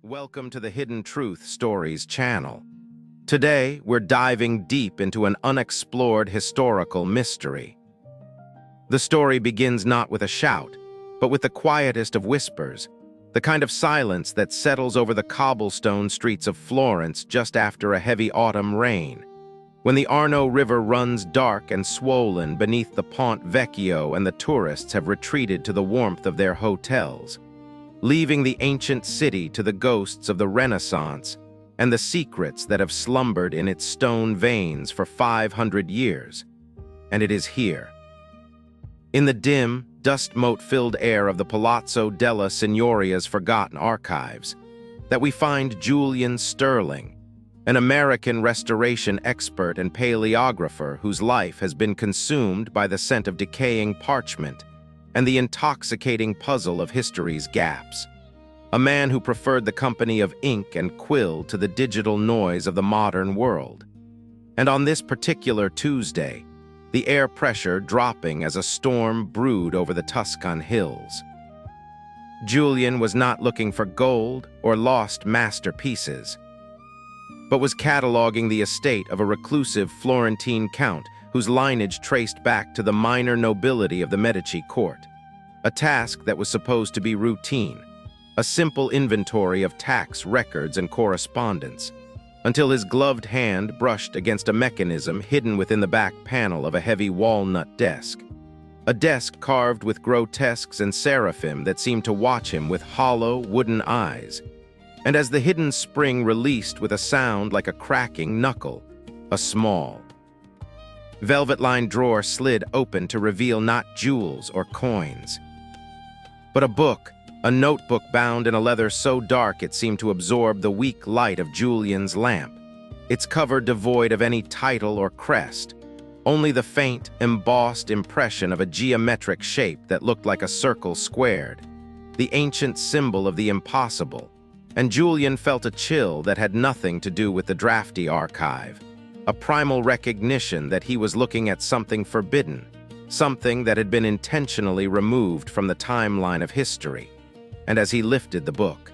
Welcome to the Hidden Truth Stories channel. Today, we're diving deep into an unexplored historical mystery. The story begins not with a shout, but with the quietest of whispers, the kind of silence that settles over the cobblestone streets of Florence just after a heavy autumn rain, when the Arno River runs dark and swollen beneath the Ponte Vecchio and the tourists have retreated to the warmth of their hotels, leaving the ancient city to the ghosts of the Renaissance and the secrets that have slumbered in its stone veins for 500 years. And it is here, in the dim, dust-mote-filled air of the Palazzo della Signoria's forgotten archives, that we find Julian Sterling, an American restoration expert and paleographer whose life has been consumed by the scent of decaying parchment and the intoxicating puzzle of history's gaps. A man who preferred the company of ink and quill to the digital noise of the modern world. And on this particular Tuesday, the air pressure dropping as a storm brewed over the Tuscan hills, Julian was not looking for gold or lost masterpieces, but was cataloging the estate of a reclusive Florentine count whose lineage traced back to the minor nobility of the Medici court, a task that was supposed to be routine, a simple inventory of tax records and correspondence, until his gloved hand brushed against a mechanism hidden within the back panel of a heavy walnut desk, a desk carved with grotesques and seraphim that seemed to watch him with hollow, wooden eyes. And as the hidden spring released with a sound like a cracking knuckle, a small, velvet-lined drawer slid open to reveal not jewels or coins, but a book, a notebook bound in a leather so dark it seemed to absorb the weak light of Julian's lamp, its cover devoid of any title or crest, only the faint, embossed impression of a geometric shape that looked like a circle squared, the ancient symbol of the impossible, and Julian felt a chill that had nothing to do with the drafty archive, a primal recognition that he was looking at something forbidden, something that had been intentionally removed from the timeline of history. And as he lifted the book,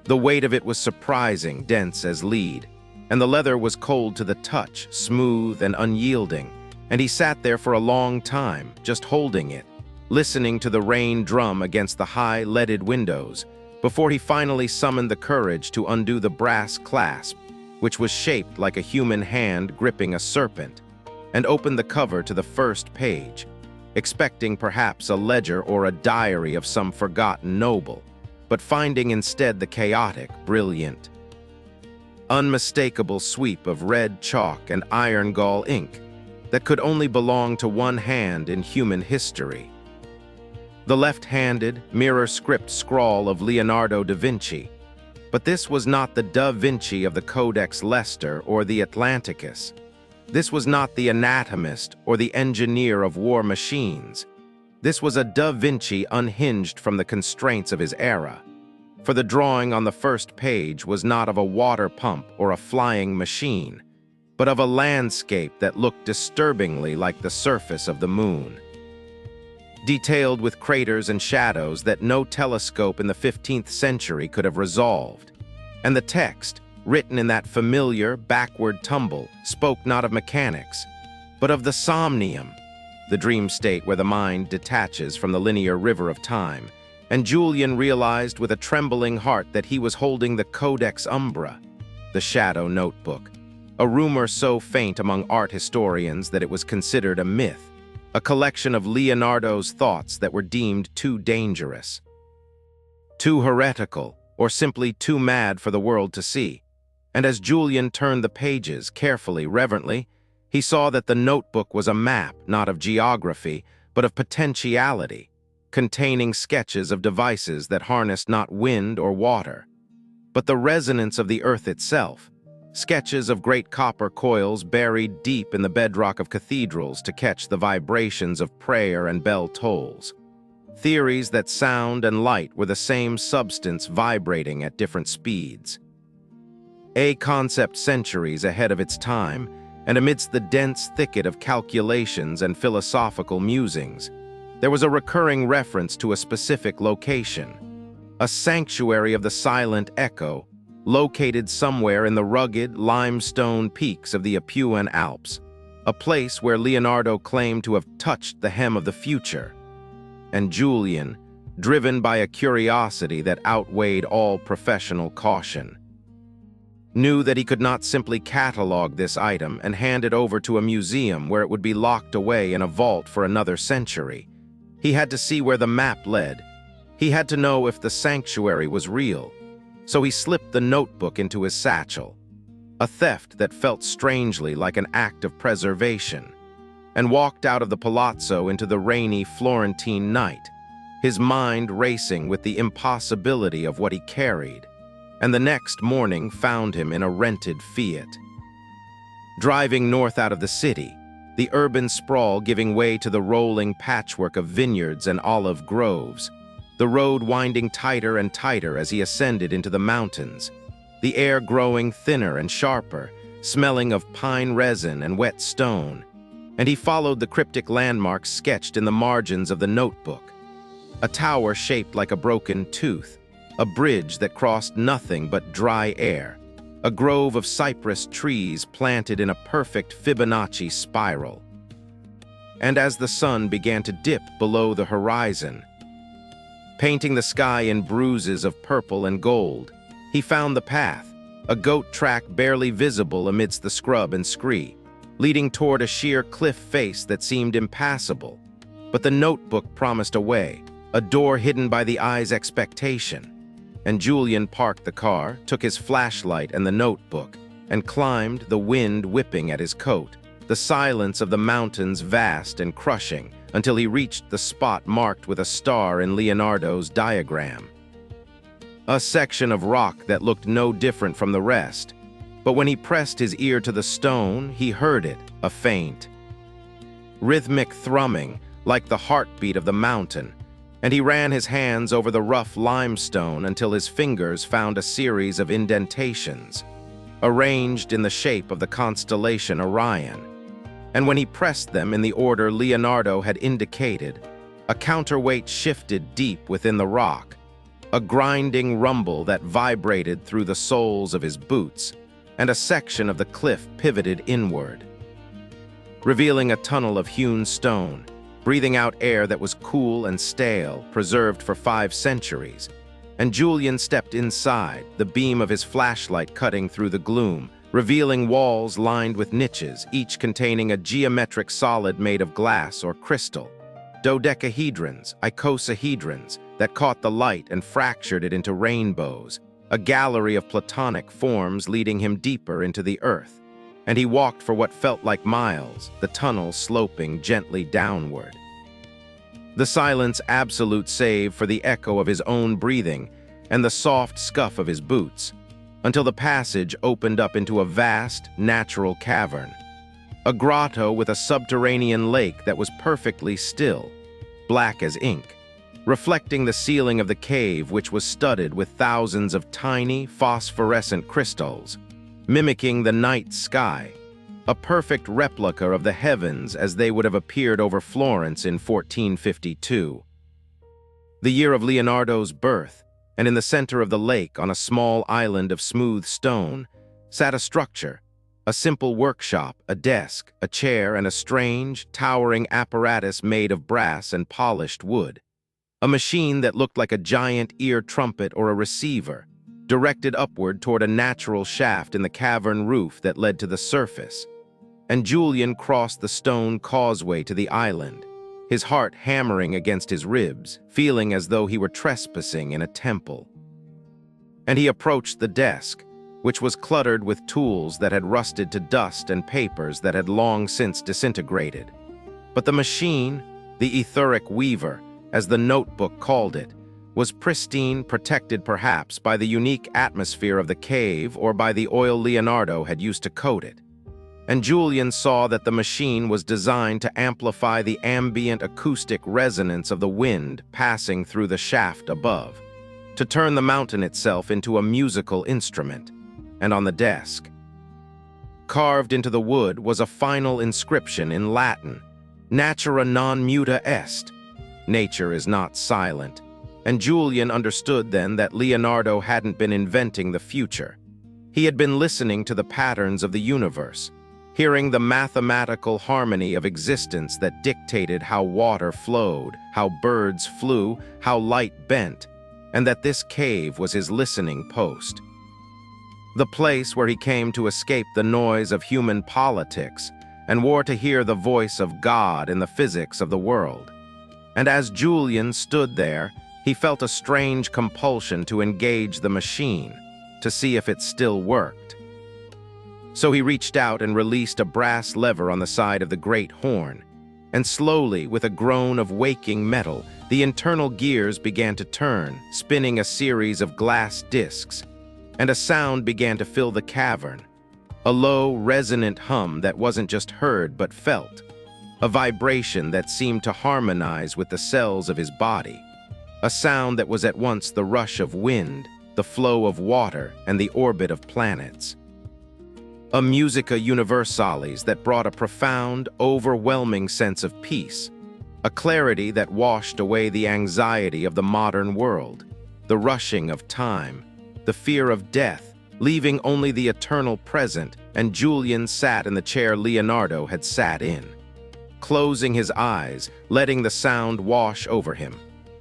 the weight of it was surprising, dense as lead, and the leather was cold to the touch, smooth and unyielding, and he sat there for a long time, just holding it, listening to the rain drum against the high, leaded windows, before he finally summoned the courage to undo the brass clasp, which was shaped like a human hand gripping a serpent, and opened the cover to the first page, expecting perhaps a ledger or a diary of some forgotten noble, but finding instead the chaotic, brilliant, unmistakable sweep of red chalk and iron gall ink that could only belong to one hand in human history. The left-handed, mirror-script scrawl of Leonardo da Vinci, but this was not the Da Vinci of the Codex Leicester or the Atlanticus. This was not the anatomist or the engineer of war machines. This was a Da Vinci unhinged from the constraints of his era. For the drawing on the first page was not of a water pump or a flying machine, but of a landscape that looked disturbingly like the surface of the moon, detailed with craters and shadows that no telescope in the 15th century could have resolved. And the text, written in that familiar, backward tumble, spoke not of mechanics, but of the somnium, the dream state where the mind detaches from the linear river of time. And Julian realized with a trembling heart that he was holding the Codex Umbra, the shadow notebook, a rumor so faint among art historians that it was considered a myth, a collection of Leonardo's thoughts that were deemed too dangerous, too heretical, or simply too mad for the world to see. And as Julian turned the pages carefully, reverently, he saw that the notebook was a map not of geography, but of potentiality, containing sketches of devices that harnessed not wind or water, but the resonance of the earth itself, sketches of great copper coils buried deep in the bedrock of cathedrals to catch the vibrations of prayer and bell tolls, theories that sound and light were the same substance vibrating at different speeds. A concept centuries ahead of its time, and amidst the dense thicket of calculations and philosophical musings, there was a recurring reference to a specific location, a sanctuary of the silent echo, located somewhere in the rugged limestone peaks of the Apuan Alps, a place where Leonardo claimed to have touched the hem of the future. And Julian, driven by a curiosity that outweighed all professional caution, knew that he could not simply catalog this item and hand it over to a museum where it would be locked away in a vault for another century. He had to see where the map led. He had to know if the sanctuary was real. So he slipped the notebook into his satchel, a theft that felt strangely like an act of preservation, and walked out of the palazzo into the rainy Florentine night, his mind racing with the impossibility of what he carried. And the next morning found him in a rented Fiat. Driving north out of the city, the urban sprawl giving way to the rolling patchwork of vineyards and olive groves, the road winding tighter and tighter as he ascended into the mountains, the air growing thinner and sharper, smelling of pine resin and wet stone, and he followed the cryptic landmarks sketched in the margins of the notebook. A tower shaped like a broken tooth, a bridge that crossed nothing but dry air, a grove of cypress trees planted in a perfect Fibonacci spiral. And as the sun began to dip below the horizon, painting the sky in bruises of purple and gold, he found the path, a goat track barely visible amidst the scrub and scree, leading toward a sheer cliff face that seemed impassable. But the notebook promised a way, a door hidden by the eye's expectation. And Julian parked the car, took his flashlight and the notebook, and climbed, the wind whipping at his coat, the silence of the mountains vast and crushing, until he reached the spot marked with a star in Leonardo's diagram. A section of rock that looked no different from the rest, but when he pressed his ear to the stone, he heard it, a faint, rhythmic thrumming, like the heartbeat of the mountain, and he ran his hands over the rough limestone until his fingers found a series of indentations, arranged in the shape of the constellation Orion. And when he pressed them in the order Leonardo had indicated, a counterweight shifted deep within the rock, a grinding rumble that vibrated through the soles of his boots, and a section of the cliff pivoted inward, revealing a tunnel of hewn stone, breathing out air that was cool and stale, preserved for 5 centuries. And Julian stepped inside, the beam of his flashlight cutting through the gloom, revealing walls lined with niches, each containing a geometric solid made of glass or crystal, dodecahedrons, icosahedrons, that caught the light and fractured it into rainbows, a gallery of platonic forms leading him deeper into the earth. And he walked for what felt like miles, the tunnel sloping gently downward. The silence absolute save for the echo of his own breathing and the soft scuff of his boots, until the passage opened up into a vast, natural cavern, a grotto with a subterranean lake that was perfectly still, black as ink, reflecting the ceiling of the cave, which was studded with thousands of tiny, phosphorescent crystals, mimicking the night sky, a perfect replica of the heavens as they would have appeared over Florence in 1452. The year of Leonardo's birth, and in the center of the lake, on a small island of smooth stone, sat a structure, a simple workshop, a desk, a chair, and a strange, towering apparatus made of brass and polished wood. A machine that looked like a giant ear trumpet or a receiver, directed upward toward a natural shaft in the cavern roof that led to the surface. And Julian crossed the stone causeway to the island, his heart hammering against his ribs, feeling as though he were trespassing in a temple. And he approached the desk, which was cluttered with tools that had rusted to dust and papers that had long since disintegrated. But the machine, the etheric weaver, as the notebook called it, was pristine, protected perhaps by the unique atmosphere of the cave or by the oil Leonardo had used to coat it. And Julian saw that the machine was designed to amplify the ambient acoustic resonance of the wind passing through the shaft above, to turn the mountain itself into a musical instrument. And on the desk, carved into the wood, was a final inscription in Latin, Natura non muta est, nature is not silent, And Julian understood then that Leonardo hadn't been inventing the future. He had been listening to the patterns of the universe, hearing the mathematical harmony of existence that dictated how water flowed, how birds flew, how light bent, and that this cave was his listening post. The place where he came to escape the noise of human politics and wore to hear the voice of God in the physics of the world. And as Julian stood there, he felt a strange compulsion to engage the machine, to see if it still worked. So he reached out and released a brass lever on the side of the great horn, and slowly, with a groan of waking metal, the internal gears began to turn, spinning a series of glass discs, and a sound began to fill the cavern, a low, resonant hum that wasn't just heard but felt, a vibration that seemed to harmonize with the cells of his body, a sound that was at once the rush of wind, the flow of water, and the orbit of planets. A musica universalis that brought a profound, overwhelming sense of peace, a clarity that washed away the anxiety of the modern world, the rushing of time, the fear of death, leaving only the eternal present, and Julian sat in the chair Leonardo had sat in, closing his eyes, letting the sound wash over him,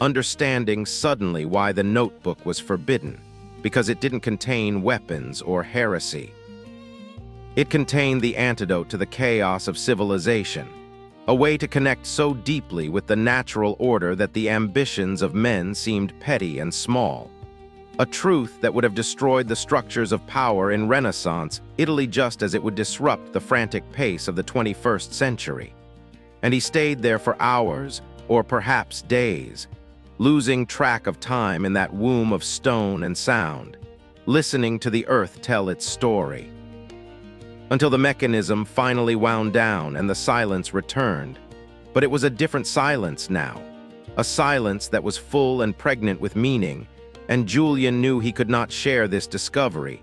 understanding suddenly why the notebook was forbidden, because it didn't contain weapons or heresy. It contained the antidote to the chaos of civilization, a way to connect so deeply with the natural order that the ambitions of men seemed petty and small. A truth that would have destroyed the structures of power in Renaissance Italy just as it would disrupt the frantic pace of the 21st century. And he stayed there for hours, or perhaps days, losing track of time in that womb of stone and sound, listening to the earth tell its story. Until the mechanism finally wound down and the silence returned. But it was a different silence now, a silence that was full and pregnant with meaning, and Julian knew he could not share this discovery.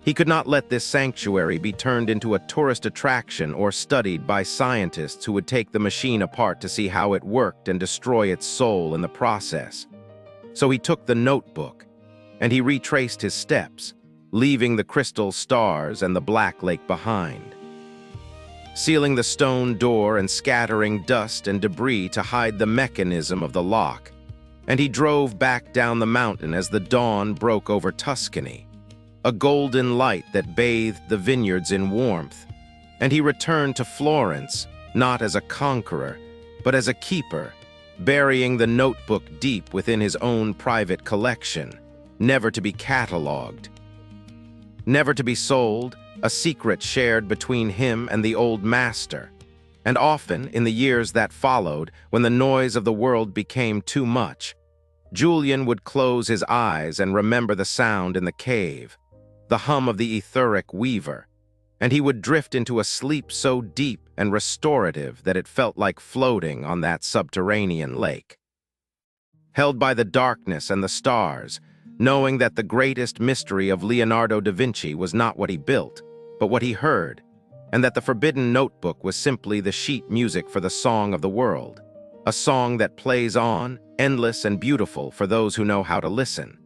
He could not let this sanctuary be turned into a tourist attraction or studied by scientists who would take the machine apart to see how it worked and destroy its soul in the process. So he took the notebook, and he retraced his steps, leaving the crystal stars and the black lake behind, sealing the stone door and scattering dust and debris to hide the mechanism of the lock. And he drove back down the mountain as the dawn broke over Tuscany, a golden light that bathed the vineyards in warmth. And he returned to Florence, not as a conqueror, but as a keeper, burying the notebook deep within his own private collection, never to be catalogued, never to be sold, a secret shared between him and the old master. And often, in the years that followed, when the noise of the world became too much, Julian would close his eyes and remember the sound in the cave, the hum of the etheric weaver, and he would drift into a sleep so deep and restorative that it felt like floating on that subterranean lake. Held by the darkness and the stars, knowing that the greatest mystery of Leonardo da Vinci was not what he built, but what he heard, and that the forbidden notebook was simply the sheet music for the song of the world, a song that plays on, endless and beautiful for those who know how to listen.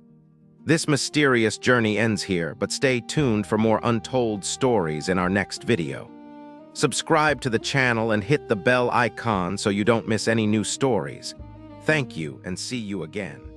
This mysterious journey ends here, but stay tuned for more untold stories in our next video. Subscribe to the channel and hit the bell icon so you don't miss any new stories. Thank you, and see you again.